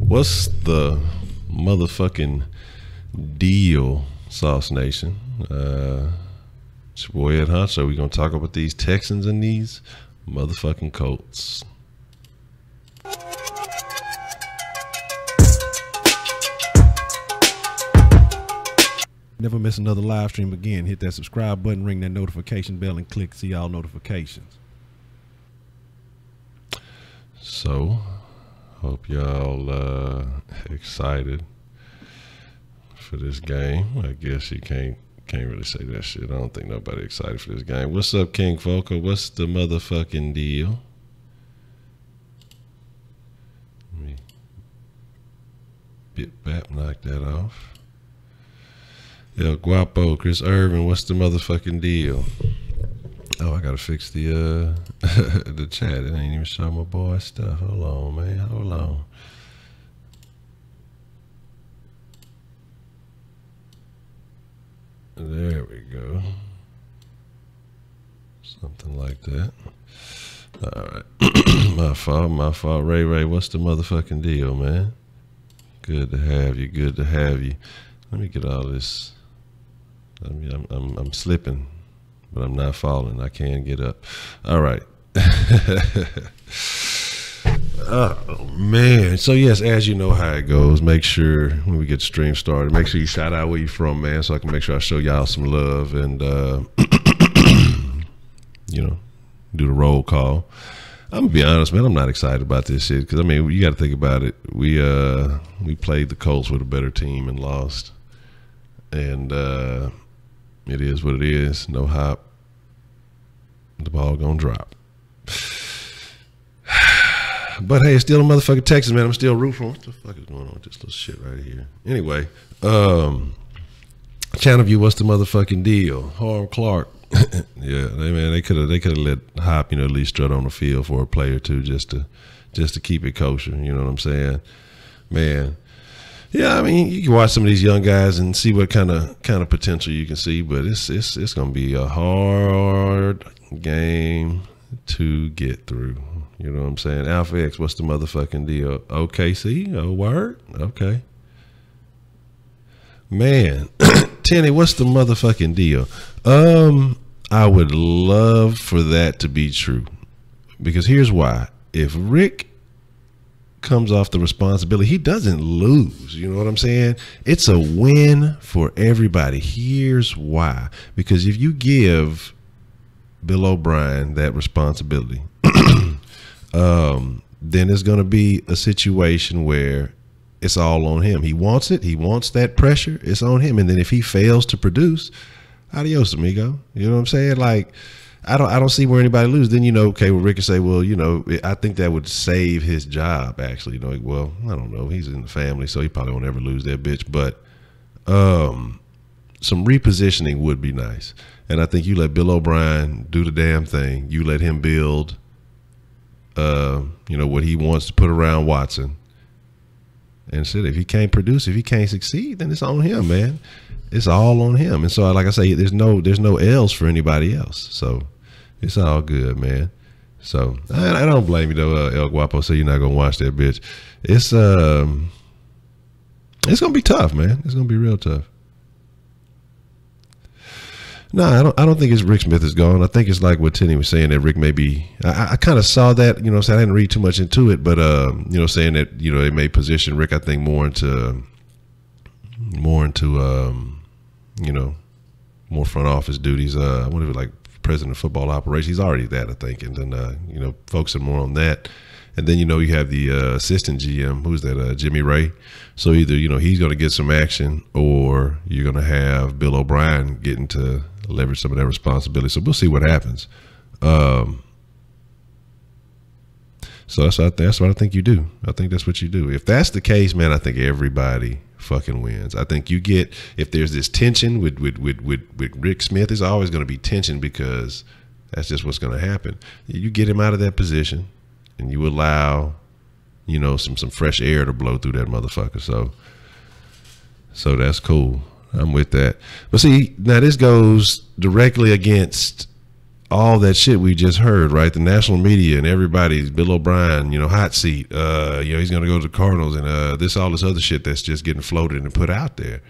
What's the motherfucking deal, Sauce Nation? It's your boy Ed Honcho. We're going to talk about these Texans and these motherfucking Colts. Never miss another live stream again. Hit that subscribe button, ring that notification bell, and click see all notifications. So, hope y'all excited for this game. I guess you can't really say that shit. I don't think nobody excited for this game. What's up, King Foco? What's the motherfucking deal? Let me knock that off. El Guapo, Chris Irvin, what's the motherfucking deal? Oh, I gotta fix the the chat. It ain't even showing my boy stuff. Hold on, man. Hold on. There we go. Something like that. All right. My fault. Ray, what's the motherfucking deal, man? Good to have you. Good to have you. Let me get all this. I mean, I'm slipping, but I'm not falling. I can get up. All right. Oh man. So yes, as you know how it goes, make sure when we get the stream started, make sure you shout out where you from, man, so I can make sure I show y'all some love and you know, do the roll call. I'm gonna be honest, man, I'm not excited about this shit because I mean, you got to think about it. We played the Colts with a better team and lost, and it is what it is. No hop. The ball gonna drop. But hey, it's still a motherfucking Texas, man. I'm still rooting for him. What the fuck is going on with this little shit right here? Anyway, channel view, what's the motherfucking deal? Harm Clark. Yeah, they could have let Hop, you know, at least strut on the field for a play or two just to keep it kosher. You know what I'm saying, man? Yeah, I mean, you can watch some of these young guys and see what kind of potential you can see, but it's gonna be a hard game to get through. You know what I'm saying? Alpha X, what's the motherfucking deal? OKC, oh word, okay. Man, Tenny, what's the motherfucking deal? I would love for that to be true, because here's why. If Rick comes off the responsibility, he doesn't lose. You know what I'm saying? It's a win for everybody. Here's why. Because if you give Bill O'Brien that responsibility, then it's going to be a situation where it's all on him. He wants it. He wants that pressure. It's on him. And then if he fails to produce, adios, amigo. You know what I'm saying? Like, I don't see where anybody lose. Then, you know, okay, well, Rick can say, well, you know, I think that would save his job, actually. You know, like, well, I don't know. He's in the family, so he probably won't ever lose that bitch. But some repositioning would be nice. And I think you let Bill O'Brien do the damn thing. You let him build, you know, what he wants to put around Watson. And said, if he can't produce, if he can't succeed, then it's on him, man. It's all on him. And so, like I say, there's no L's for anybody else. So it's all good, man. So I don't blame you though, El Guapo. So you're not gonna watch that bitch. It's gonna be tough, man. It's gonna be real tough. No, I don't think it's Rick Smith is gone. I think it's like what Tenny was saying, that Rick may be. I kind of saw that, you know, so I didn't read too much into it, but you know, saying that, you know, they may position Rick, I think, more into you know, more front office duties. Whatever, like president of football operations. He's already that, I think, and then you know, focusing more on that. And then, you know, you have the assistant GM, who's that, Jimmy Ray. So either, you know, he's going to get some action, or you're going to have Bill O'Brien getting to leverage some of that responsibility. So we'll see what happens. So that's what I think you do. I think that's what you do. If that's the case, man, I think everybody fucking wins. I think you get, if there's this tension with Rick Smith, there's always going to be tension, because that's just what's going to happen. You get him out of that position, and you allow, you know, some fresh air to blow through that motherfucker. So that's cool. I'm with that. But see, now this goes directly against all that shit we just heard, right? The national media and everybody's Bill O'Brien, hot seat. He's going to go to the Cardinals and all this other shit that's just getting floated and put out there.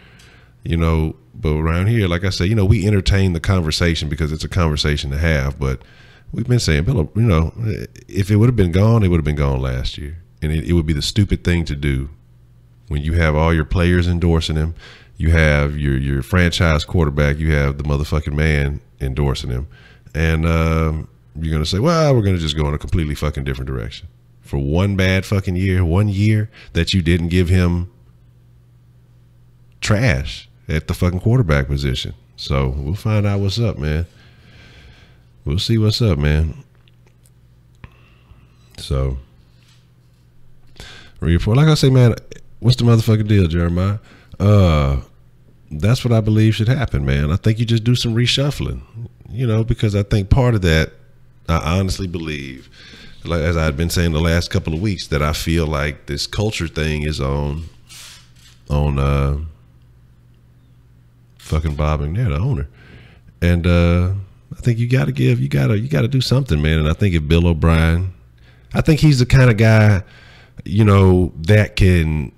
But around here, like I said, we entertain the conversation because it's a conversation to have. But we've been saying, Bill, if it would have been gone, it would have been gone last year. And it would be the stupid thing to do when you have all your players endorsing him. You have your franchise quarterback. You have the motherfucking man endorsing him. And you're going to say, well, we're going to just go in a completely fucking different direction. For one bad fucking year, 1 year that you didn't give him trash at the fucking quarterback position. So we'll find out what's up, man. We'll see what's up, man. So, like I say, man, what's the motherfucking deal, Jeremiah? That's what I believe should happen, man. I think you just do some reshuffling, because I think part of that, I honestly believe, like as I've been saying the last couple of weeks, that I feel like this culture thing is on fucking Bob McNair, the owner. And I think you got to do something, man. And I think if Bill O'Brien, I think he's the kind of guy, that can.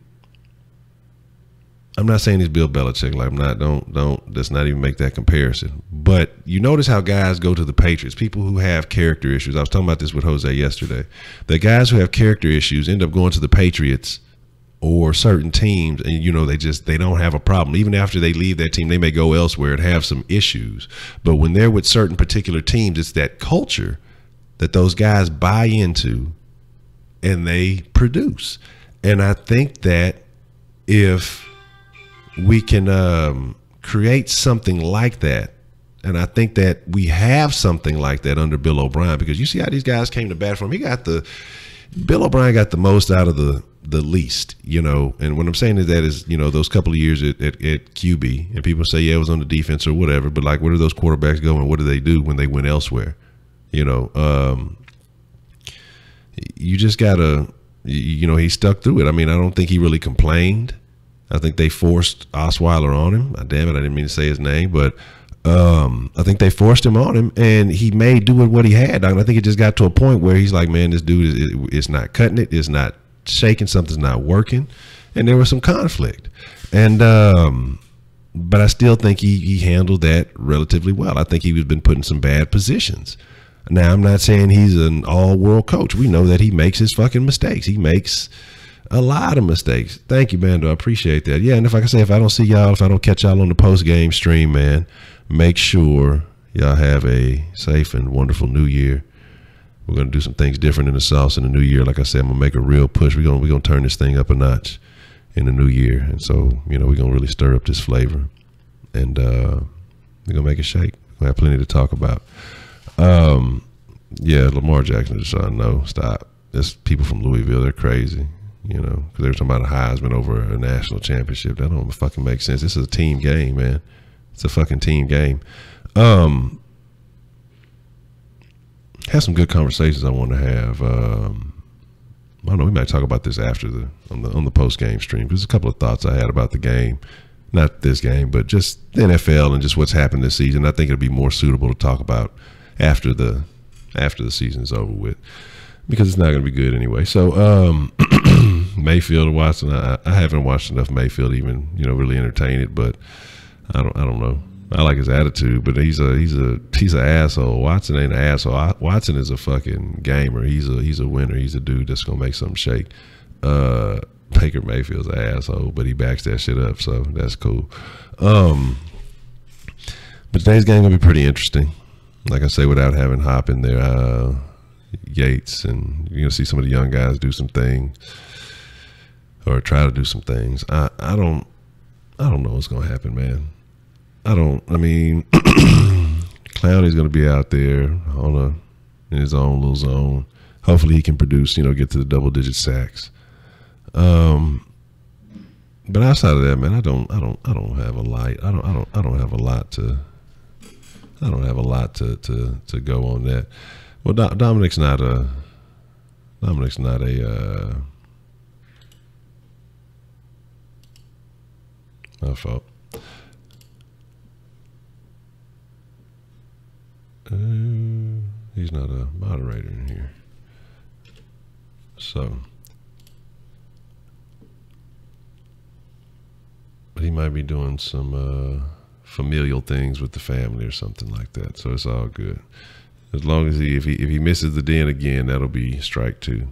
I'm not saying he's Bill Belichick. Like let's not even make that comparison. But you notice how guys go to the Patriots, people who have character issues. I was talking about this with Jose yesterday. The guys who have character issues end up going to the Patriots or certain teams, and they don't have a problem. Even after they leave that team, they may go elsewhere and have some issues. But when they're with certain particular teams, it's that culture that those guys buy into and they produce. And I think that if we can create something like that, and I think that we have something like that under Bill O'Brien, because you see how these guys came to bat for him. Bill O'Brien got the most out of the least, and what I'm saying is those couple of years at QB, and people say, yeah, it was on the defense or whatever, but like, where do those quarterbacks go and what do they do when they went elsewhere? You just gotta, he stuck through it. I mean, I don't think he really complained. I think they forced Osweiler on him. Damn it, I didn't mean to say his name, but I think they forced him on him, and he made do with what he had. I think it just got to a point where he's like, man, this dude is not cutting it. It's not shaking. Something's not working. And there was some conflict. And but I still think he handled that relatively well. I think he was been put in some bad positions. Now, I'm not saying he's an all-world coach. We know that he makes his fucking mistakes. He makes a lot of mistakes. Thank you, Bando. I appreciate that. Yeah, and if I don't see y'all, if I don't catch y'all on the post-game stream, man, make sure y'all have a safe and wonderful new year. We're going to do some things different in the Sauce in the new year. Like I said, I'm going to make a real push. We're going to turn this thing up a notch in the new year. And so, we're going to really stir up this flavor. And we're going to make it shake. We have plenty to talk about. Yeah, Lamar Jackson just no, stop. There's people from Louisville, they're crazy. Because they were talking about a Heisman over a national championship. That don't fucking make sense. This is a team game, man. It's a fucking team game. Had some good conversations I want to have. I don't know. We might talk about this after on the post game stream. There's a couple of thoughts I had about the game, not this game, but just the NFL and just what's happened this season. I think it'll be more suitable to talk about after the season's over with, because it's not going to be good anyway. So Mayfield or Watson, I haven't watched enough Mayfield even really entertain it, but I don't know. I like his attitude, but he's an asshole. Watson ain't an asshole. Watson is a fucking gamer. He's a winner. He's a dude that's gonna make something shake. Baker Mayfield's an asshole, but he backs that shit up, so that's cool. But today's game gonna be pretty interesting. Like I say, without having Hop in there, Yates, and you're gonna see some of the young guys do some things or try to do some things. I don't know what's gonna happen, man. I mean, Clowney's going to be out there in his own little zone. Hopefully he can produce, get to the double-digit sacks. But outside of that, man, I don't have a lot. I don't have a lot to go on that. Well, Dominic's not a my fault. He's not a moderator in here. So, but he might be doing some familial things with the family or something like that. So it's all good. As long as if he misses the den again, that'll be strike 2.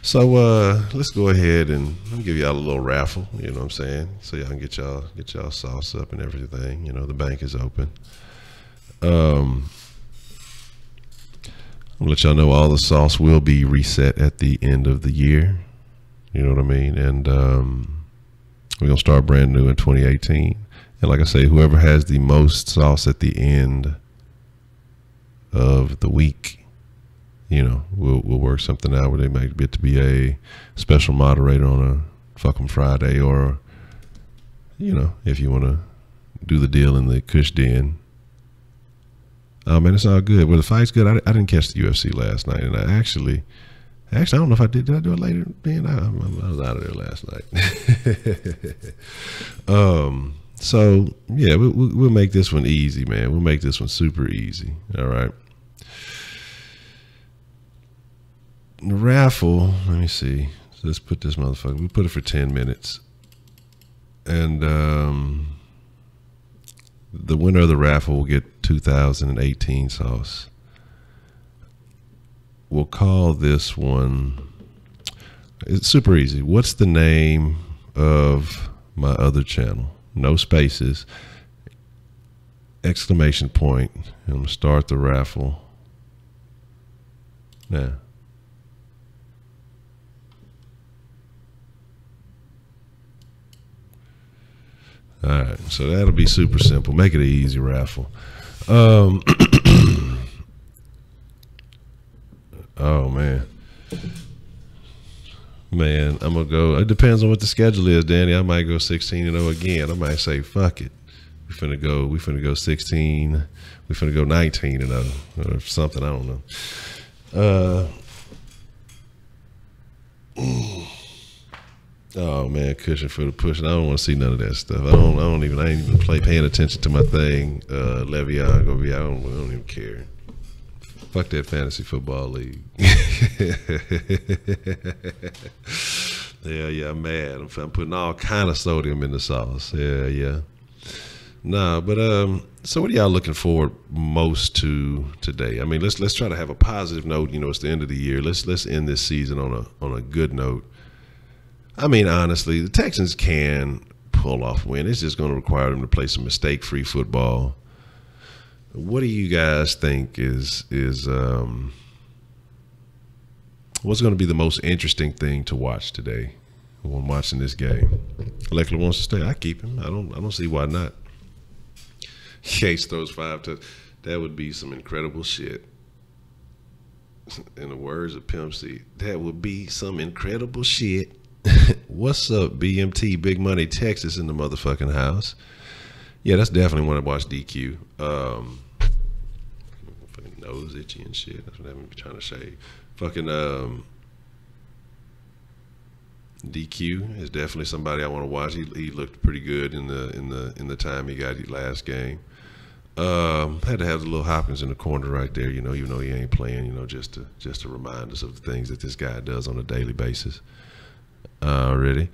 So let's go ahead and I'll give y'all a little raffle. You know what I'm saying? So y'all can get y'all sauce up and everything. You know, the bank is open. I'll let y'all know all the sauce will be reset at the end of the year. You know what I mean? And we're going to start brand new in 2018. And like I say, whoever has the most sauce at the end of the week, you know, we'll work something out where they might get to be a special moderator on a Fuck 'em Friday, or, you know, if you want to do the deal in the Kush Den. Oh man, it's all good. Well, the fight's good. I didn't catch the UFC last night, and I actually, I don't know if I did. Did I do it later? Man, I was out of there last night. So yeah, we'll make this one easy, man. We'll make this one super easy. All right. The raffle. Let me see. So let's put this motherfucker. We put it for 10 minutes, and the winner of the raffle will get 2018 sauce. We'll call this one, it's super easy. What's the name of my other channel? No spaces, exclamation point. And I'm going to start the raffle now. All right, so that'll be super simple. Make it an easy raffle. Oh man, I'm gonna go. It depends on what the schedule is, Danny. I might go 16-0 again. I might say fuck it. We finna go 16. We finna go 19-0 or something. I don't know. Oh man, cushion for the push. I don't want to see none of that stuff. I ain't even paying attention to my thing. Le'Veon gonna be. I don't even care. Fuck that fantasy football league. Yeah, I'm mad. I'm putting all kind of sodium in the sauce. Yeah. Nah, but so what are y'all looking forward most to today? I mean, let's try to have a positive note. You know, it's the end of the year. Let's end this season on a good note. I mean, honestly, the Texans can pull off a win. It's just going to require them to play some mistake-free football. What do you guys think is what's going to be the most interesting thing to watch today when watching this game? Leckler wants to stay. I keep him. I don't see why not. Case throws 5 touchdowns. That would be some incredible shit. In the words of Pimp C, that would be some incredible shit. What's up, BMT, Big Money, Texas in the motherfucking house? Yeah, that's definitely when I watch DQ. Fucking nose itchy and shit. That's what I'm trying to say. Fucking DQ is definitely somebody I want to watch. He looked pretty good in the time he got his last game. Had to have the little Hopkins in the corner right there, you know, even though he ain't playing, you know, just to remind us of the things that this guy does on a daily basis. Already.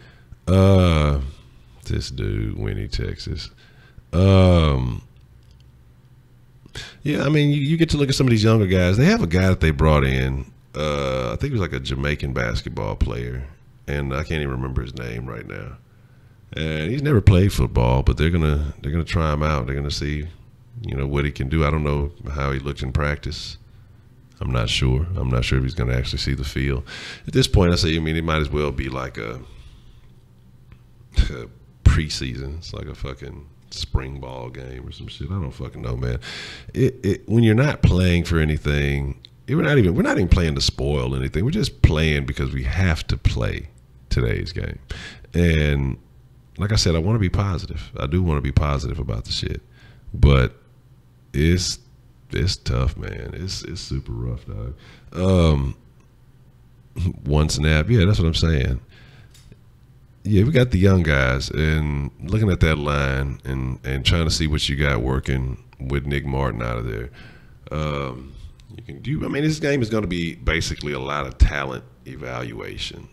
This dude, Winnie, Texas. Yeah, I mean, you get to look at some of these younger guys. They have a guy that they brought in. I think he was like a Jamaican basketball player, and I can't even remember his name right now. And he's never played football, but they're gonna try him out. They're gonna see, you know, what he can do. I don't know how he looked in practice. I'm not sure. I'm not sure if he's going to actually see the field. At this point, I say, I mean, it might as well be like a preseason. It's like a fucking spring ball game or some shit. I don't fucking know, man. When you're not playing for anything, we're not even playing to spoil anything. We're just playing because we have to play today's game. And like I said, I want to be positive. I do want to be positive about the shit, but it's tough, man. It's super rough, dog. One snap, yeah, that's what I'm saying. Yeah, we got the young guys, and looking at that line and trying to see what you got working with Nick Martin out of there. You can do. I mean, this game is going to be basically a lot of talent evaluation,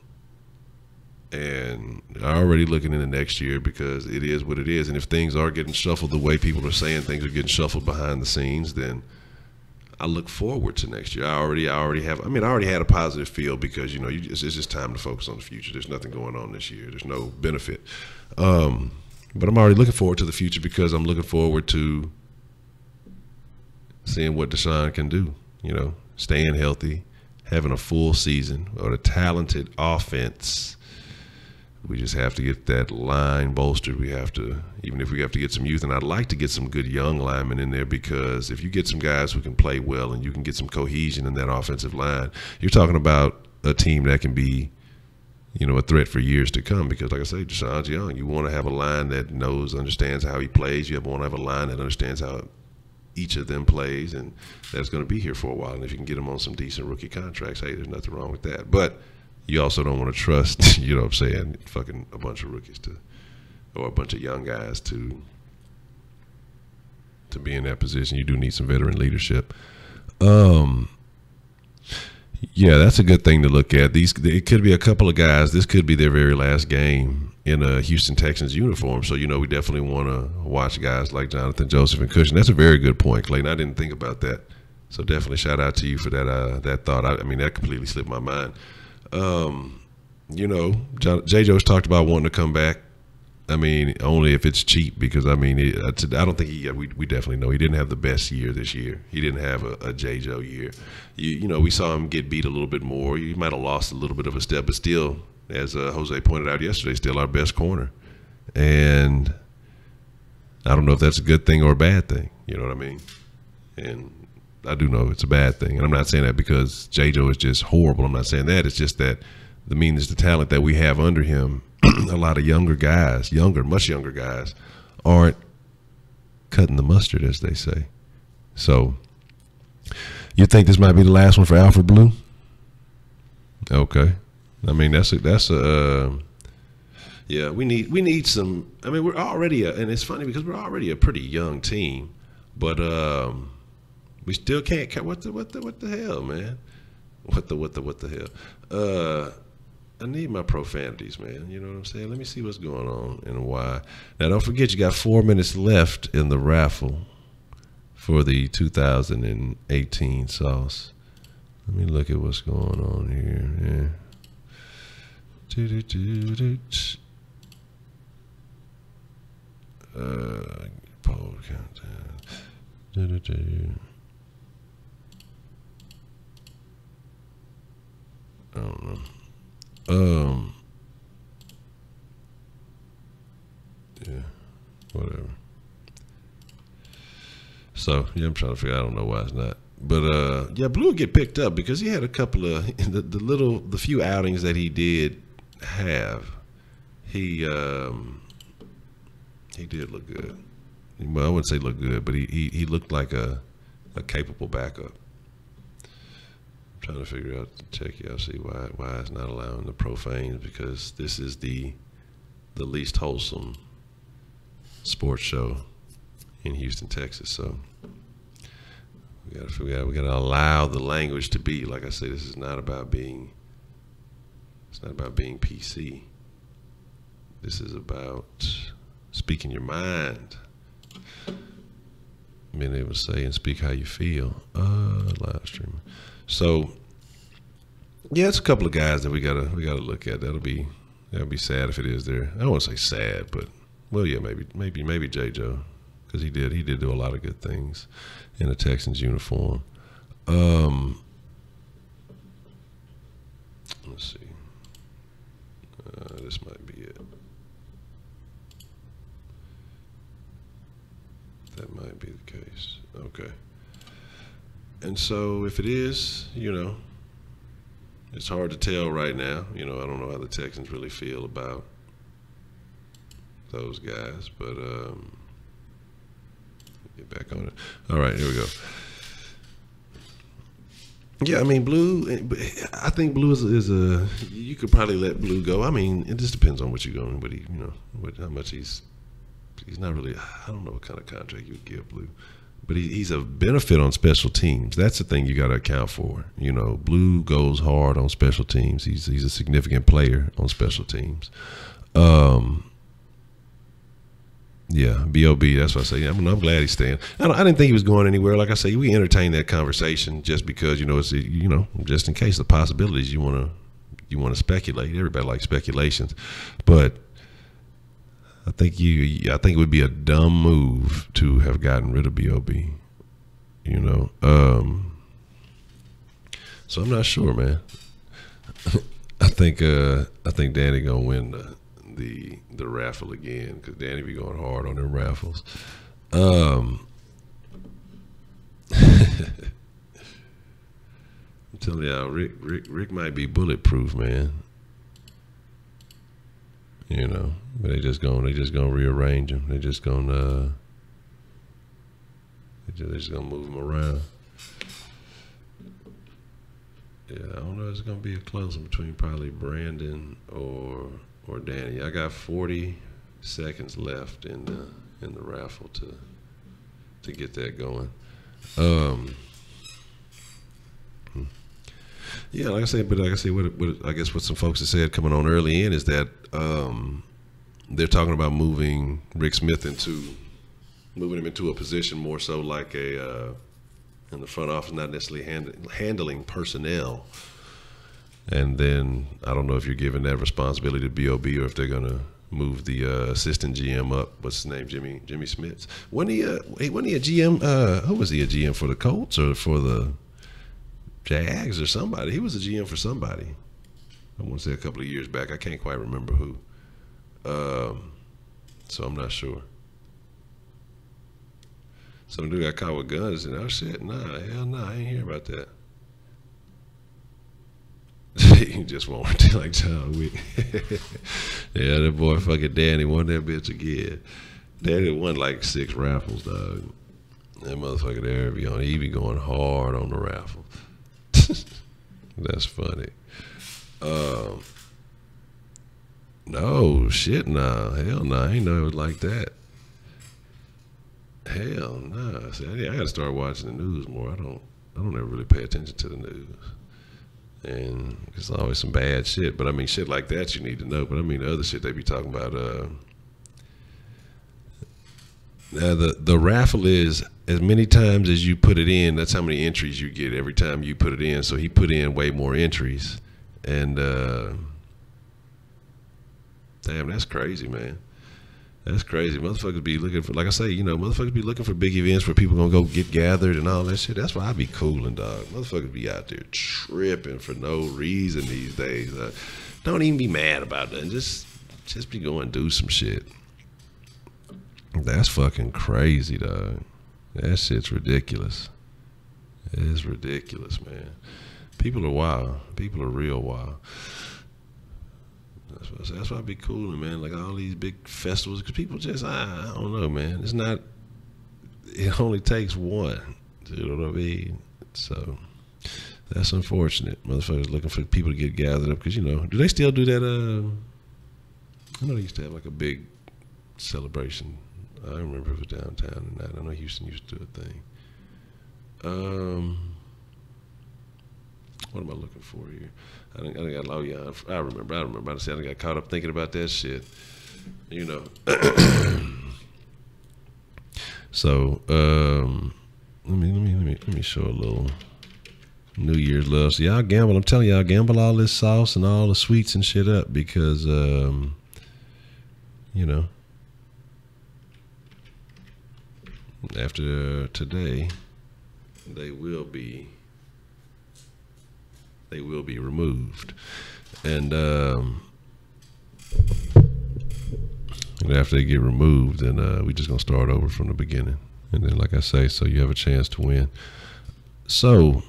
and already looking into next year because it is what it is. And if things are getting shuffled the way people are saying things are getting shuffled behind the scenes, then I look forward to next year. I already have. I mean, I already had a positive feel because it's just time to focus on the future. There's nothing going on this year. There's no benefit, but I'm already looking forward to the future because I'm looking forward to seeing what Deshaun can do. Staying healthy, having a full season, or a talented offense. We just have to get that line bolstered. We have to, even if we have to get some youth, and I'd like to get some good young linemen in there because if you get some guys who can play well and you can get some cohesion in that offensive line, you're talking about a team that can be, a threat for years to come. Because, like I say, Deshaun's young. You want to have a line that understands how he plays. You want to have a line that understands how each of them plays, and that's going to be here for a while. And if you can get them on some decent rookie contracts, hey, there's nothing wrong with that. But you also don't want to trust, fucking a bunch of rookies or a bunch of young guys to be in that position. You do need some veteran leadership. Yeah, that's a good thing to look at. It could be a couple of guys. This could be their very last game in a Houston Texans uniform. So, we definitely want to watch guys like Jonathan Joseph and Cushion. That's a very good point, Clayton. I didn't think about that. So definitely shout out to you for that thought. I mean, that completely slipped my mind. J. Joe's talked about wanting to come back. I mean, only if it's cheap because, I don't think we definitely know he didn't have the best year this year. He didn't have a J. Joe year. We saw him get beat a little bit more. He might have lost a little bit of a step, but still, as Jose pointed out yesterday, still our best corner. And I don't know if that's a good thing or a bad thing. You know what I mean? And I do know it's a bad thing. And I'm not saying that because J. Joe is just horrible. I'm not saying that. It's just that the talent that we have under him, a lot of much younger guys, aren't cutting the mustard, as they say. So you think this might be the last one for Alfred Blue? Okay. I mean, yeah, we need some. I mean, we're already and it's funny because we're already a pretty young team, but we still can't. What the hell, man? What the hell? I need my profanities, man. You know what I'm saying? Let me see what's going on and why. Now, don't forget, you got 4 minutes left in the raffle for the 2018 sauce. Let me look at what's going on here. Poll countdown. I don't know. Yeah, whatever. So yeah, I'm trying to figure. I don't know why it's not, but yeah, Blue will get picked up because he had a couple of the few outings that he did have. He did look good. Well, I wouldn't say look good, but he looked like a capable backup. Trying to figure out, check y'all, see why it's not allowing the profanes, because this is the least wholesome sports show in Houston, Texas. So we gotta figure out, we gotta allow the language to be. Like I say, this is not about being. It's not about being PC. This is about speaking your mind, being able to say and speak how you feel. Live streaming. So yeah, it's a couple of guys that we gotta look at. That'll be sad if it is there. I don't want to say sad, but well, yeah, maybe J. Joe, because he did do a lot of good things in a Texans uniform. Let's see. This might be it. That might be the case. Okay. And so if it is, it's hard to tell right now. I don't know how the Texans really feel about those guys, but get back on it. All right, here we go. Yeah, I mean, Blue, I think Blue is a, you could probably let Blue go. I mean, it just depends on what you're going, but how much he's not really, I don't know what kind of contract you would give Blue. but he's a benefit on special teams. That's the thing you got to account for. You know, Blue goes hard on special teams. He's a significant player on special teams. Yeah, B.O.B., that's what I say. I'm glad he's staying. I didn't think he was going anywhere. Like I say, we entertained that conversation just because, you know, it's, you know, just in case the possibilities you want to speculate. Everybody likes speculations. But I think it would be a dumb move to have gotten rid of B.O.B., you know. So I'm not sure, man. I think Danny gonna win the raffle again, because Danny be going hard on them raffles. I'm telling y'all, Rick might be bulletproof, man. You know, but they just gonna rearrange him. They just gonna move him around. Yeah, I don't know. It's gonna be a close one between probably Brandon or Danny. I got 40 seconds left in the raffle to get that going. Yeah, like I said, what I guess what some folks have said coming on early in is that they're talking about moving Rick Smith into a position more so like a in the front office, not necessarily handling personnel. And then I don't know if you're giving that responsibility to B.O.B. or if they're gonna move the assistant GM up. What's his name? Jimmy Smits. Wasn't he a GM? Who was he, a GM for the Colts or for the Jags or somebody? He was a GM for somebody. I want to say a couple of years back. I can't quite remember who. So I'm not sure. Some dude got caught with guns and, oh shit, hell nah, I ain't hear about that. He just won't like John Wick. Yeah, that boy fucking Danny won that bitch again. Danny won like 6 raffles, dog. That motherfucker there he be going hard on the raffle. That's funny. No shit, nah, hell nah. I ain't know it was like that. Hell nah. See, I gotta start watching the news more. I don't ever really pay attention to the news. And there's always some bad shit, but I mean shit like that you need to know. But I mean the other shit they be talking about. Now the raffle is as many times as you put it in. That's how many entries you get every time you put it in. So he put in way more entries, and damn, that's crazy, man. That's crazy. Motherfuckers be looking for, like I say, you know, motherfuckers be looking for big events where people gonna go get gathered and all that shit. That's why I be cooling, dog. Motherfuckers be out there tripping for no reason these days. Don't even be mad about that. Just be going do some shit. That's fucking crazy, dog. That shit's ridiculous. It's ridiculous, man. People are wild. People are real wild. That's why I be cooling, man. Like all these big festivals, because people just, I don't know, man. It's not. It only takes one. You know what I mean? So that's unfortunate. Motherfuckers looking for people to get gathered up, because you know, do they still do that? I know they used to have like a big celebration. I don't remember if it was downtown or not. I know Houston used to do a thing. What am I looking for here? I think I remember. I said I got caught up thinking about that shit. You know. So let me show a little New Year's love. So y'all gamble. I'm telling y'all, gamble all this sauce and all the sweets and shit up, because you know, after today, they will be removed, and after they get removed, then we just gonna start over from the beginning, and then like I say, so you have a chance to win. So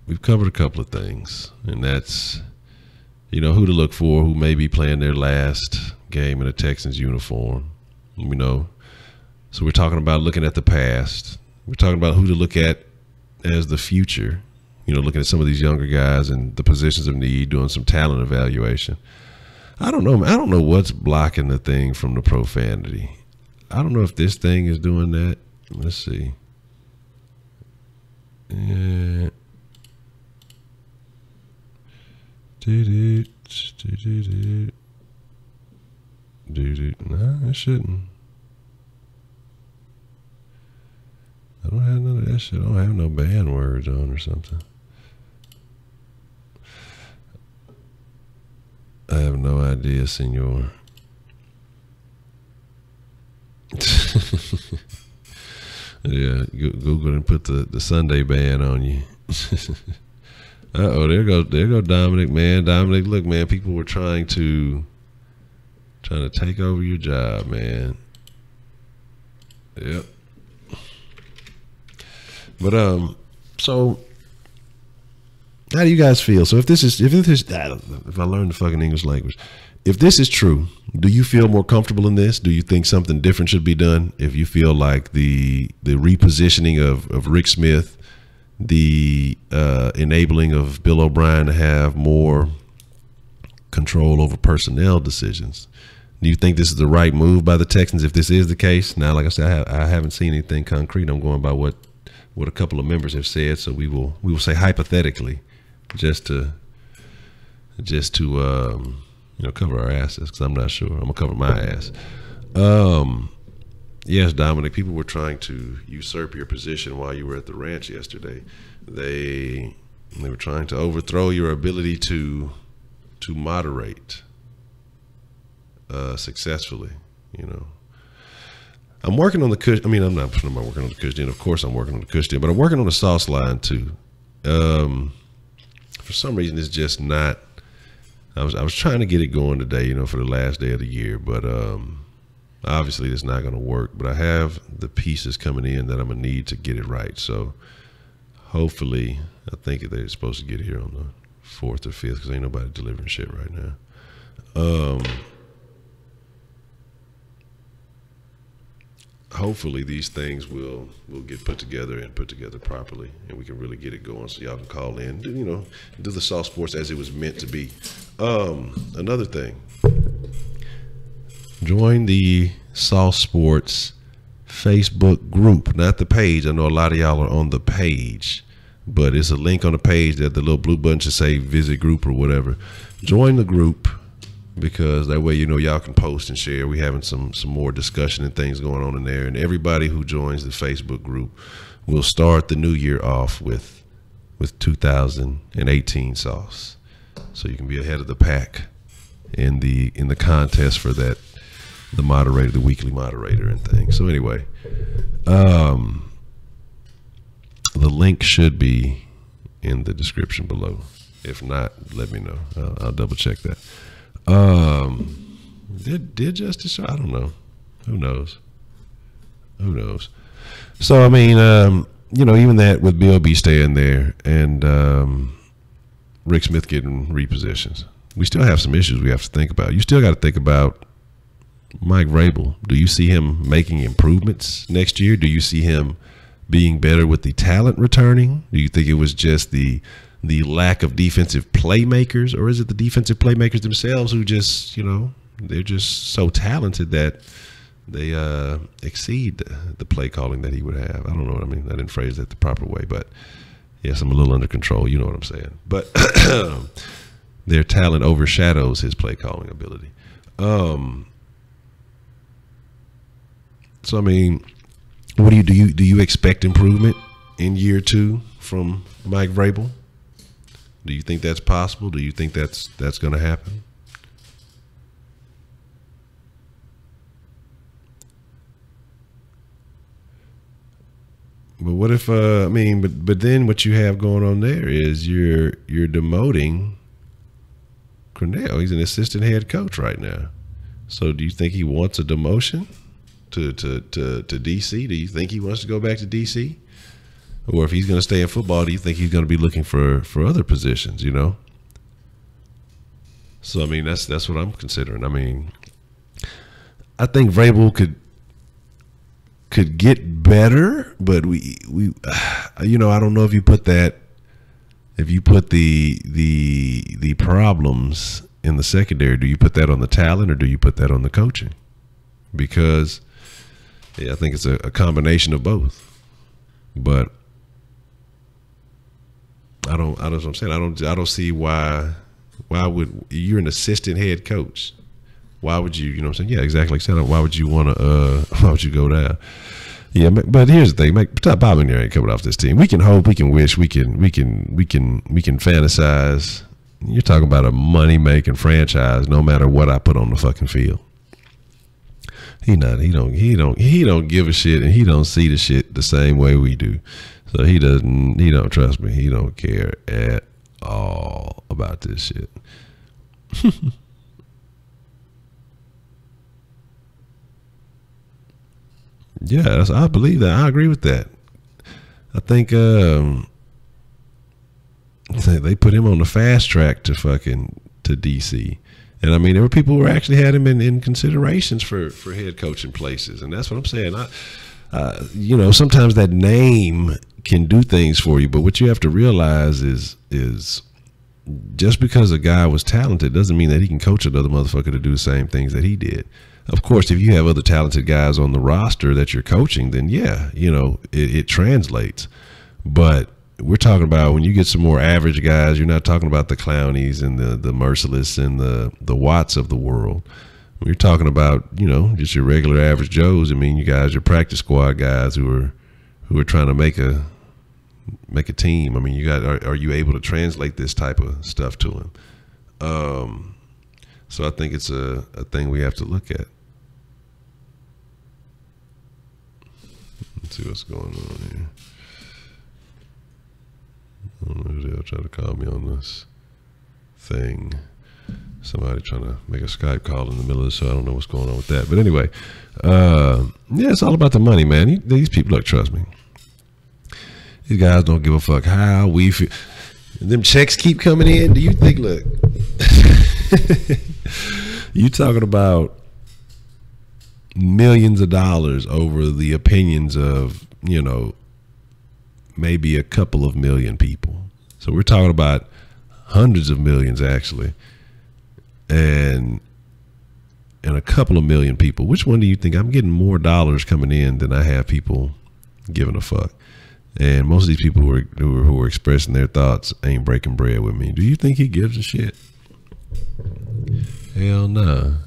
we've covered a couple of things, and that's, you know, who to look for, who may be playing their last game in a Texans uniform, you know. So we're talking about looking at the past. We're talking about who to look at as the future. You know, looking at some of these younger guys and the positions of need, doing some talent evaluation. I don't know. What's blocking the thing from the profanity. I don't know if this thing is doing that. Let's see. Yeah. No, it shouldn't. I don't have none of that shit. I don't have no banned words on or something. I have no idea, senor. Yeah, Google and put the Sunday ban on you. Uh-oh, there go Dominic, man. Dominic, look, man, people were trying to take over your job, man. Yep. But so how do you guys feel? So if I learned the fucking English language, if this is true, do you feel more comfortable in this? Do you think something different should be done? If you feel like the repositioning of Rick Smith, the enabling of Bill O'Brien to have more control over personnel decisions, do you think this is the right move by the Texans if this is the case? Now, like I said, I haven't seen anything concrete. I'm going by what a couple of members have said, so we will say hypothetically, just to cover our asses, because I'm not sure. I'm gonna cover my ass. Yes, Dominic, people were trying to usurp your position while you were at the ranch yesterday. They were trying to overthrow your ability to moderate successfully. You know, I'm working on the cush. I mean, I'm not working on the cush den. Of course, I'm working on the cush den, but I'm working on the sauce line too. For some reason, it's just not. I was trying to get it going today, you know, for the last day of the year, but obviously it's not going to work. But I have the pieces coming in that I'm gonna need to get it right. So hopefully, I think they're supposed to get here on the 4th or 5th, because ain't nobody delivering shit right now. Hopefully these things will get put together properly, and we can really get it going, so y'all can call in, do the Saucy Sports as it was meant to be. Another thing, join the Saucy Sports Facebook group, not the page. I know a lot of y'all are on the page, but it's a link on the page that the little blue button should say visit group or whatever. Join the group, because that way, y'all can post and share. We having some more discussion and things going on in there, and everybody who joins the Facebook group will start the new year off with 2018 sauce, so you can be ahead of the pack in the contest for that, the moderator, the weekly moderator and things. So anyway, the link should be in the description below. If not, let me know. I'll double check that. Did Justice show? I don't know. Who knows? So I mean, even that with Bill B staying there and Rick Smith getting repositions, we still have some issues we have to think about. You still got to think about Mike Vrabel. Do you see him making improvements next year? Do you see him being better with the talent returning? Do you think it was just the lack of defensive playmakers, or is it the defensive playmakers themselves who just, they're just so talented that they exceed the play calling that he would have? I don't know what I mean. I didn't phrase that the proper way, but yes, I'm a little under control. You know what I'm saying. But their talent overshadows his play calling ability. So I mean, what do you expect improvement in year 2 from Mike Vrabel? Do you think that's possible? Do you think that's going to happen? But what if but then what you have going on there is you're demoting Cornell. He's an assistant head coach right now. So do you think he wants a demotion to DC? Do you think he wants to go back to DC? Or if he's going to stay in football, do you think he's going to be looking for other positions, So, I mean, that's what I'm considering. I mean, I think Vrabel could get better, but we I don't know if you put the problems in the secondary, do you put that on the talent or do you put that on the coaching? Because Yeah, I think it's a combination of both. But I don't. That's what I'm saying. I don't see why. Why would you're an assistant head coach? Why would you? You know what I'm saying? Yeah, exactly. Like I said, why would you want to? Why would you go down? Yeah, but here's the thing. Bob McNair ain't coming off this team. We can hope, we can wish, we can fantasize. You're talking about a money making franchise. No matter what I put on the fucking field, he don't give a shit, and he don't see the shit the same way we do. So he don't trust me. He don't care at all about this shit. Yeah, I believe that. I agree with that. I think they put him on the fast track to DC. And I mean, there were people who actually had him in considerations for head coaching places. And that's what I'm saying. Sometimes that name can do things for you, but what you have to realize is just because a guy was talented doesn't mean that he can coach another motherfucker to do the same things that he did. Of course, if you have other talented guys on the roster that you're coaching, then yeah, it translates. But we're talking about when you get some more average guys, you're not talking about the Clownies and the Merciless and the Watts of the world. When you're talking about, just your regular average Joes, I mean, you guys, your practice squad guys who are trying to make a team. I mean, are you able to translate this type of stuff to him? So I think it's a thing we have to look at. Let's see what's going on here. I don't know who they'll try to call me on this thing. Somebody trying to make a Skype call in the middle of this, so I don't know what's going on with that. But anyway, yeah, it's all about the money, man. These people, look, trust me. These guys don't give a fuck how we feel. Them checks keep coming in. Do you think, look, you talking about millions of dollars over the opinions of, maybe a couple of million people. So we're talking about hundreds of millions, actually, and a couple of million people. Which one do you think? I'm getting more dollars coming in than I have people giving a fuck. And most of these people who are expressing their thoughts ain't breaking bread with me. Do you think he gives a shit? Hell no.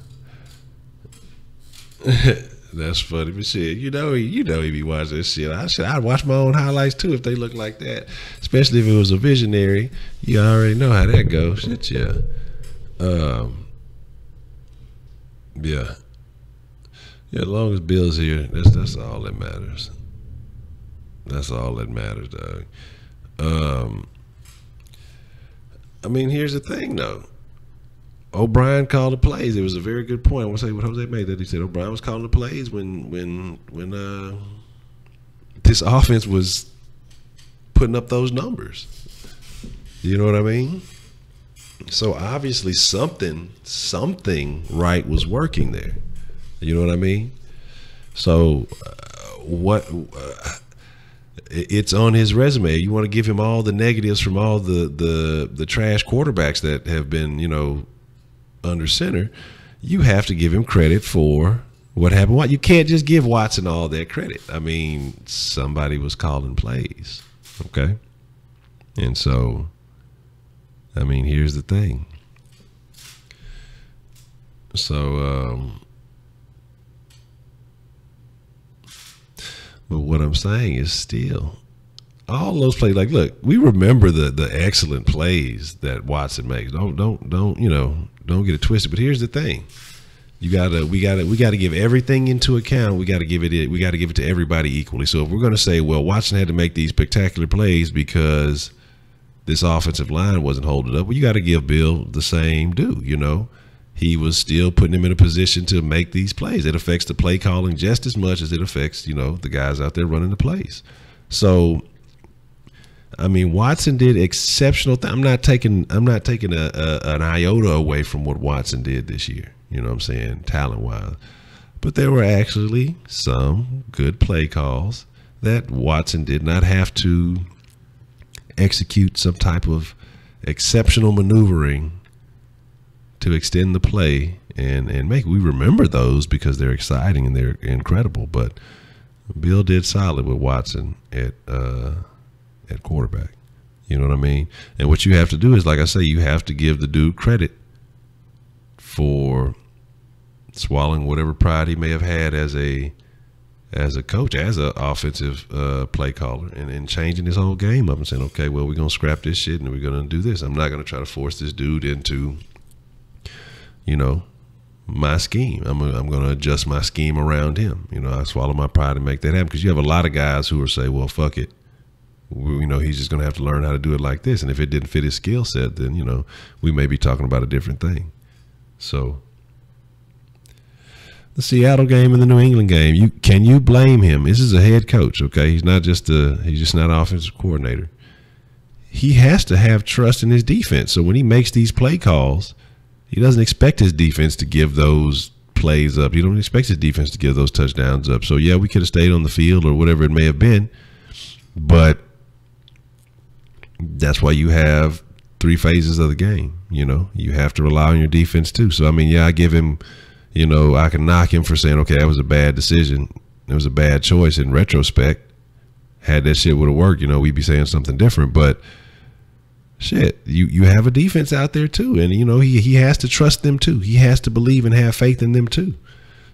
That's funny, but shit, he be watching this shit. I'd watch my own highlights too if they look like that. Especially if it was a visionary. You already know how that goes. Shit, yeah. Yeah. Yeah, as long as Bill's here, that's all that matters. That's all that matters, dog. I mean, here's the thing, though. O'Brien called the plays. It was a very good point. I want to say what Jose made that he said O'Brien was calling the plays when this offense was putting up those numbers. You know what I mean? So obviously something right was working there. You know what I mean? So it's on his resume. You want to give him all the negatives from all the trash quarterbacks that have been, under center. You have to give him credit for what happened. You can't just give Watson all that credit. I mean, somebody was calling plays. Okay? And so, I mean, here's the thing. So, but what I'm saying is still all those plays. Like, look, we remember the excellent plays that Watson makes. Don't get it twisted. But here's the thing: we gotta give everything into account. We gotta give it to everybody equally. So if we're gonna say, well, Watson had to make these spectacular plays because this offensive line wasn't holding up, well, you got to give Bill the same due. He was still putting him in a position to make these plays. It affects the play calling just as much as it affects, the guys out there running the plays. So, I mean, Watson did exceptional things. I'm not taking an iota away from what Watson did this year. You know what I'm saying, talent-wise. But there were actually some good play calls that Watson did not have to execute some type of exceptional maneuvering to extend the play and make. We remember those because they're exciting and they're incredible. But Bill did solid with Watson at quarterback. You know what I mean? And what you have to do is, like I say, you have to give the dude credit for swallowing whatever pride he may have had as a coach, as an offensive play caller, and changing his whole game up and saying, okay, well, we're going to scrap this shit and we're going to do this. I'm not going to try to force this dude into, my scheme. I'm going to adjust my scheme around him. I swallow my pride and make that happen, because you have a lot of guys who will say, well, fuck it. He's just going to have to learn how to do it like this. And if it didn't fit his skill set, then, we may be talking about a different thing. So the Seattle game and the New England game, can you blame him? This is a head coach, okay? He's just not an offensive coordinator. He has to have trust in his defense. So when he makes these play calls, he doesn't expect his defense to give those plays up. He don't expect his defense to give those touchdowns up. So yeah, we could have stayed on the field or whatever it may have been, but that's why you have 3 phases of the game. You have to rely on your defense too. So I give him, I can knock him for saying, okay, that was a bad decision. It was a bad choice in retrospect. Had that shit would have worked, we'd be saying something different. But shit, you have a defense out there too, and he has to trust them too. He has to believe and have faith in them too.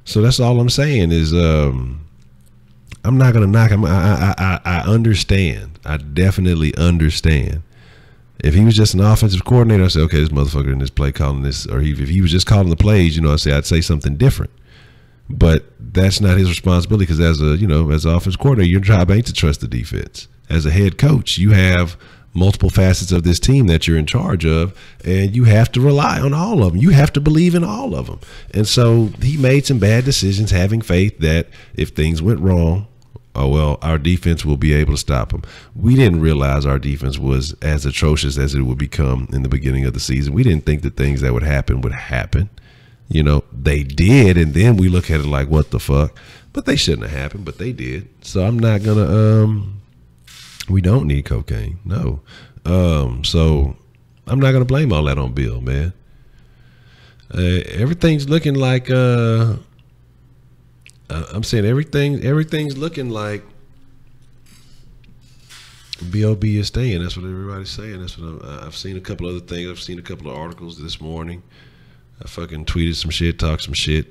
So that's all I'm saying is, I'm not gonna knock him. I understand. I definitely understand. If he was just an offensive coordinator, I say, okay, this motherfucker in this play calling this, or if he was just calling the plays, I'd say something different. But that's not his responsibility, because as an offensive coordinator, your job ain't to trust the defense. As a head coach, you have multiple facets of this team that you're in charge of, and you have to rely on all of them. You have to believe in all of them. And so he made some bad decisions, having faith that if things went wrong, our defense will be able to stop them. We didn't realize our defense was as atrocious as it would become in the beginning of the season. We didn't think the things that would happen. They did, and then we look at it like, what the fuck? But they shouldn't have happened, but they did. So I'm not going to we don't need cocaine. No. So I'm not going to blame all that on Bill, man. Everything's looking like I'm saying everything's looking like B.O.B. is staying. That's what everybody's saying. That's what I've seen a couple other things. I've seen a couple of articles this morning. I fucking tweeted some shit, talked some shit.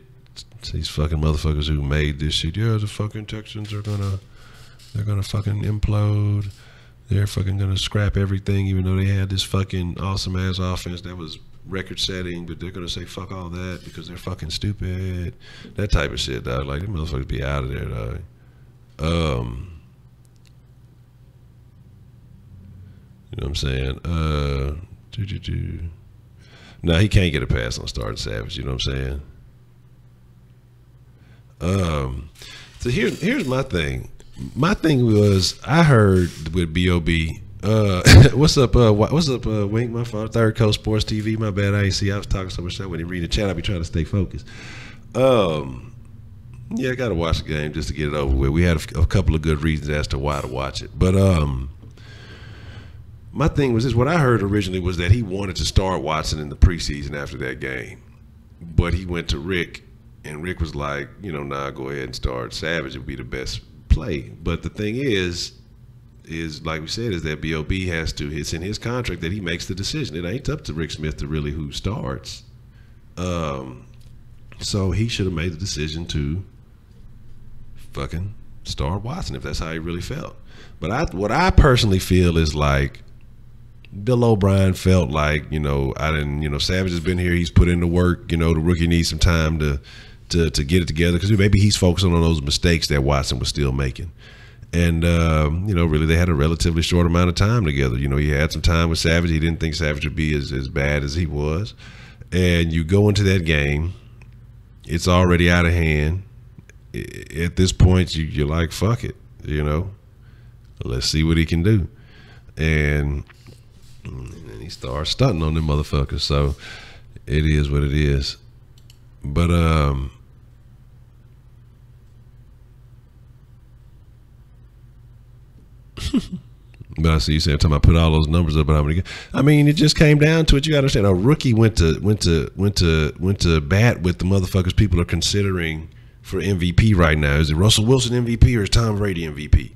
These fucking motherfuckers who made this shit. Yeah, the fucking Texans are they're gonna fucking implode. They're fucking gonna scrap everything, even though they had this fucking awesome ass offense that was record setting, but they're gonna say fuck all that because they're fucking stupid. That type of shit, dog. Like, them motherfuckers be out of there, dog. You know what I'm saying? No, he can't get a pass on starting Savage. You know what I'm saying? So here's my thing. My thing was, I heard with B.O.B. What's up, Wink? My fault. Third Coast Sports TV. My bad. I ain't see. I was talking so much that when he read the chat, I be trying to stay focused. Yeah, I gotta watch the game just to get it over with. We had a couple of good reasons as to why to watch it, but my thing was this: what I heard originally was that he wanted to start Watson in the preseason after that game, but he went to Rick, and Rick was like, nah, go ahead and start Savage. It would be the best play. But the thing is like we said, is that B.O.B. has to, it's in his contract that he makes the decision. It ain't up to Rick Smith to really who starts. So he should have made the decision to fucking start Watson if that's how he really felt. But what I personally feel is like Bill O'Brien felt like, Savage has been here, he's put in the work, the rookie needs some time to get it together, because maybe he's focusing on those mistakes that Watson was still making. And, really they had a relatively short amount of time together. He had some time with Savage. He didn't think Savage would be as bad as he was. And you go into that game, it's already out of hand. At this point, you're like, fuck it, let's see what he can do. And then he starts stunting on them motherfuckers. So it is what it is. But, But I see you saying, talking about put all those numbers up, but how many? I mean, it just came down to it. You got to understand, a rookie went to bat with the motherfuckers people are considering for MVP right now. Is it Russell Wilson MVP or is Tom Brady MVP?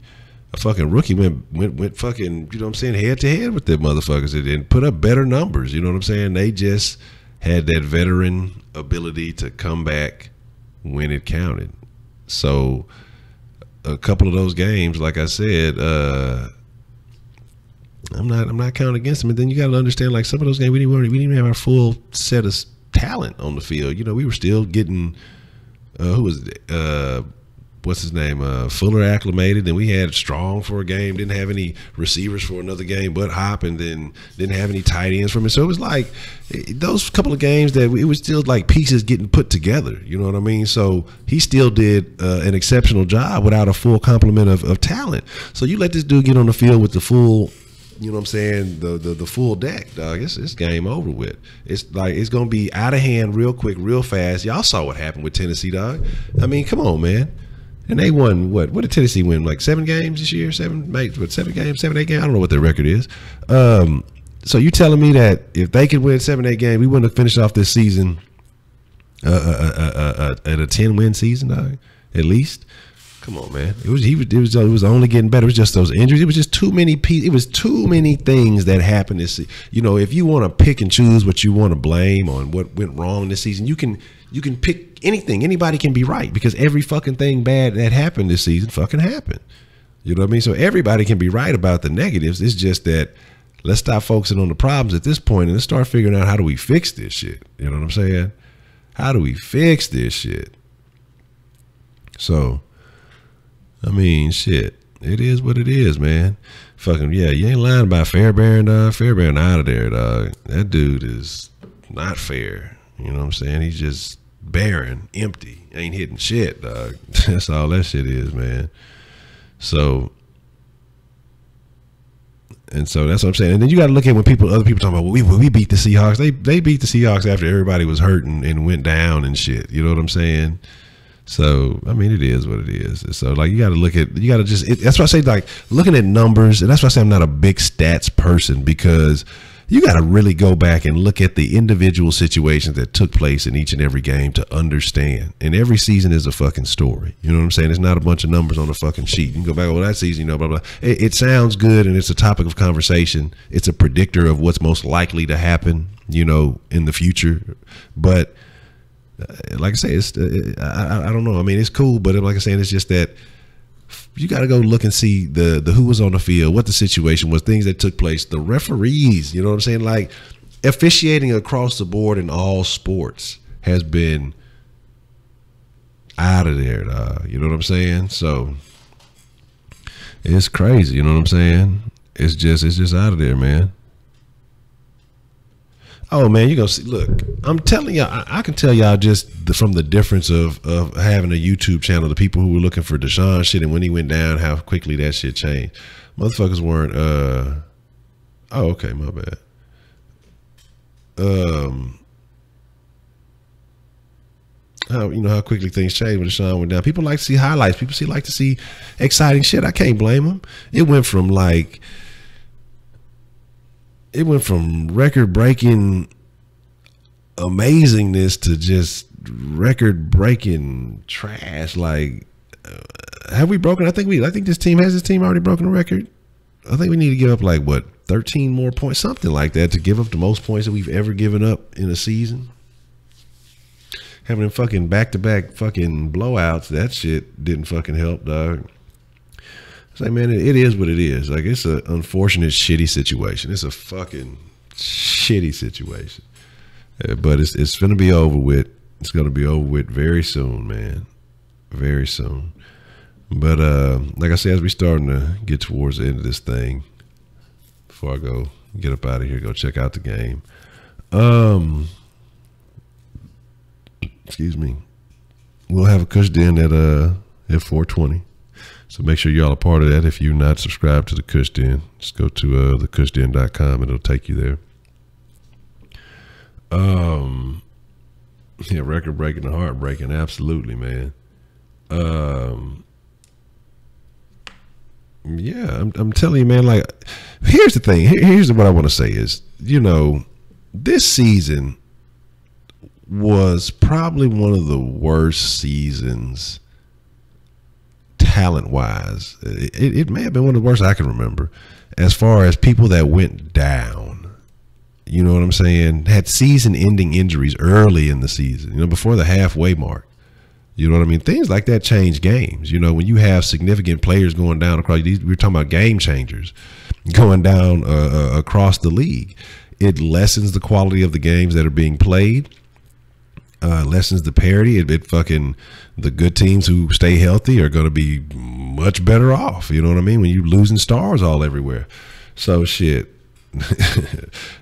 A fucking rookie went fucking, you know what I'm saying, head to head with them motherfuckers and put up better numbers. You know what I'm saying? They just had that veteran ability to come back when it counted. So a couple of those games, like I said, I'm not counting against them. And then you got to understand, like, some of those games we didn't even have our full set of talent on the field. You know, we were still getting who was it? What's his name? Fuller acclimated, and we had Strong for a game. Didn't have any receivers for another game, but Hop, and then didn't have any tight ends from it. So it was like those couple of games that it was still like pieces getting put together. You know what I mean? So he still did an exceptional job without a full complement of talent. So you let this dude get on the field with the full, you know what I'm saying, the full deck, dog. It's game over with. It's like it's gonna be out of hand real quick, real fast. Y'all saw what happened with Tennessee, dog. I mean, come on, man. And they won what did Tennessee win? Like 7 games this year? 7 games, 7, 8 games? I don't know what their record is. So you telling me that if they could win 7, 8 games, we wouldn't have finished off this season at a 10-win season, dog? At least. Come on, man. It was only getting better. It was just those injuries. It was just too many pieces. It was too many things that happened this season. You know, if you want to pick and choose what you want to blame on what went wrong this season, you can pick anything. Anybody can be right because every fucking thing bad that happened this season fucking happened. You know what I mean? So everybody can be right about the negatives. It's just that let's stop focusing on the problems at this point and let's start figuring out how do we fix this shit. You know what I'm saying? How do we fix this shit? So, I mean, shit. It is what it is, man. Fucking, yeah, you ain't lying about Fairbairn, dog. Fairbairn out of there, dog. That dude is not fair. You know what I'm saying? He's just barren, empty. Ain't hitting shit, dog. That's all that shit is, man. So, and so that's what I'm saying. And then you got to look at when other people talking about, well, we beat the Seahawks. They beat the Seahawks after everybody was hurt and went down and shit. You know what I'm saying? So, I mean, it is what it is. So, like, you got to that's why I say, like, looking at numbers, and that's why I say I'm not a big stats person, because you got to really go back and look at the individual situations that took place in each and every game to understand. And every season is a fucking story. You know what I'm saying? It's not a bunch of numbers on a fucking sheet. You can go back, well, that season, you know, blah, blah. It sounds good, and it's a topic of conversation. It's a predictor of what's most likely to happen, you know, in the future. But like I say, it's I don't know. I mean, it's cool, but like I say, it's just that you got to go look and see the who was on the field, what the situation was, things that took place, the referees. You know what I'm saying? Like, officiating across the board in all sports has been out of there. You know what I'm saying? So it's crazy. You know what I'm saying? It's just out of there, man. Oh, man, you gonna see. Look, I'm telling y'all, I can tell y'all just from the difference of having a YouTube channel, the people who were looking for Deshaun shit, and when he went down, how quickly that shit changed. Motherfuckers weren't. Oh, okay, my bad. How quickly things change when Deshaun went down. People like to see highlights. People like to see exciting shit. I can't blame them. It went from record-breaking amazingness to just record-breaking trash. Like, have we broken? I think this team already broken a record. I think we need to give up 13 more points, something like that, to give up the most points that we've ever given up in a season. Having them fucking back-to-back fucking blowouts, that shit didn't fucking help, dog. It's like, man, it is what it is. Like, it's an unfortunate, shitty situation. It's a fucking shitty situation. But it's going to be over with. It's going to be over with very soon, man. Very soon. But like I said, as we starting to get towards the end of this thing, before I go get up out of here, go check out the game. Excuse me. We'll have a Kush Den at 4:20. So make sure y'all are part of that. If you're not subscribed to the Kush Den, just go to thecushden.com and it'll take you there. Yeah, record breaking and heartbreaking, absolutely, man. Yeah, I'm telling you, man. Like, here's the thing. Here's what I want to say is, this season was probably one of the worst seasons talent-wise. It may have been one of the worst I can remember as far as people that went down. You know what I'm saying? Had season-ending injuries early in the season, before the halfway mark. You know what I mean? Things like that change games. When you have significant players going down across, we're talking about game changers going down across the league. It lessens the quality of the games that are being played. Lessens the parity. It fucking, the good teams who stay healthy are going to be much better off. You know what I mean? When you're losing stars all everywhere. So shit.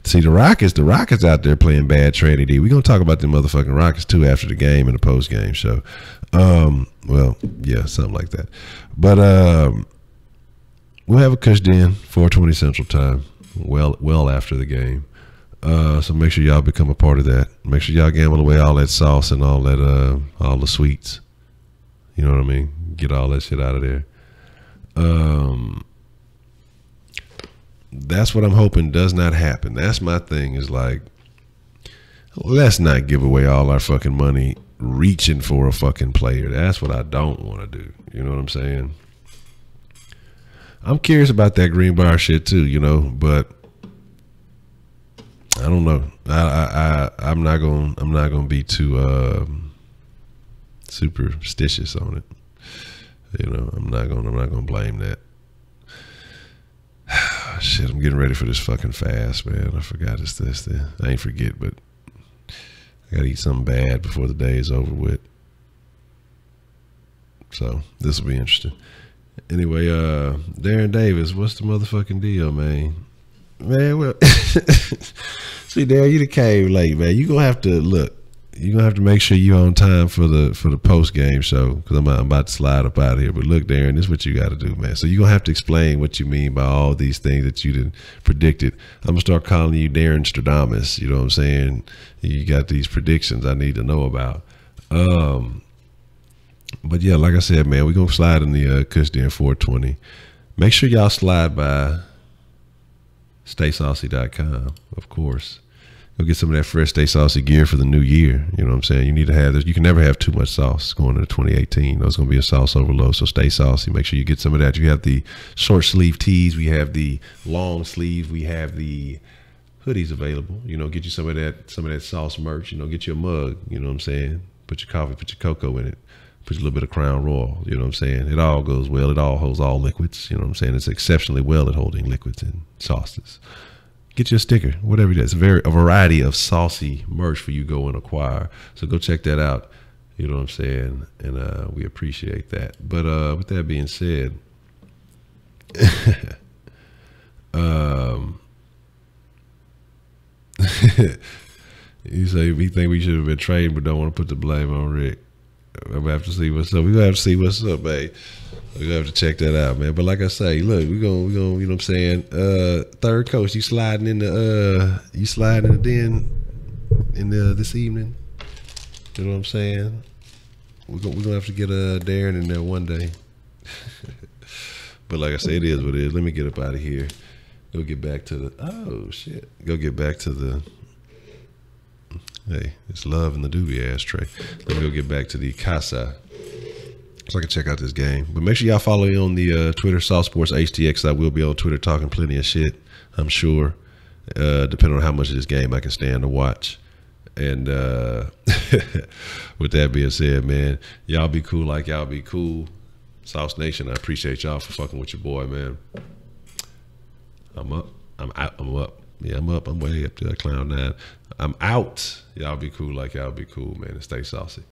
See, the Rockets out there playing bad tranny D. We're going to talk about the motherfucking Rockets too after the game and the post game show. Well, yeah, something like that. But we'll have a Kush Den, 4:20 Central Time, well after the game. So make sure y'all become a part of that. Make sure y'all gamble away all that sauce and all the sweets. You know what I mean? Get all that shit out of there. That's what I'm hoping does not happen. That's my thing, is like, let's not give away all our fucking money reaching for a fucking player. That's what I don't want to do. You know what I'm saying? I'm curious about that Greenbrier shit too, but I don't know. I'm not gonna be too superstitious on it. I'm not gonna blame that. Shit, I'm getting ready for this fucking fast, man. I forgot it's this. I ain't forget, but I gotta eat something bad before the day is over with. So this will be interesting. Anyway, Darren Davis, what's the motherfucking deal, man? Man, well, see, Darren, you came late, man. You gonna have to look. You're gonna have to make sure you're on time for the post game show, because I'm about to slide up out of here. But look, Darren, this is what you got to do, man. So you're gonna have to explain what you mean by all these things that you didn't predicted. I'm gonna start calling you Darren Stradamus. You know what I'm saying? You got these predictions I need to know about. But yeah, like I said, man, we're gonna slide in the Kush Den 420. Make sure y'all slide by StaySaucy.com, of course. Go get some of that fresh Stay Saucy gear for the new year. You know what I'm saying? You need to have this. You can never have too much sauce going into 2018. There's going to be a sauce overload. So Stay Saucy. Make sure you get some of that. You have the short sleeve tees. We have the long sleeve. We have the hoodies available. Get you some of that sauce merch. Get you a mug. You know what I'm saying? Put your coffee, put your cocoa in it. Put a little bit of Crown Royal. You know what I'm saying? It all goes well. It all holds all liquids. You know what I'm saying? It's exceptionally well at holding liquids and sauces. Get you a sticker, whatever it is. A variety of saucy merch for you go and acquire. So go check that out. You know what I'm saying? And we appreciate that. But with that being said, you say we think we should have been trained, but don't want to put the blame on Rick. I'm gonna have to see what's up. We're gonna have to see what's up, babe. We're gonna have to check that out, man. But like I say, look, we're gonna, you know what I'm saying? Third coach, you sliding in the den in this evening. You know what I'm saying? We're gonna have to get Darren in there one day. But like I say, it is what it is. Let me get up out of here. Go get back to Go get back to the. Hey, it's love in the doobie ashtray. Let me go get back to the casa so I can check out this game. But make sure y'all follow me on the Twitter, Saucy Sports HTX. I will be on Twitter talking plenty of shit, I'm sure, depending on how much of this game I can stand to watch. And with that being said, man, y'all be cool like y'all be cool. Sauce Nation, I appreciate y'all for fucking with your boy, man. I'm up. I'm out. I'm up. Yeah, I'm up. I'm way up to Cloud 9. I'm out. Y'all be cool like y'all be cool, man, and stay saucy.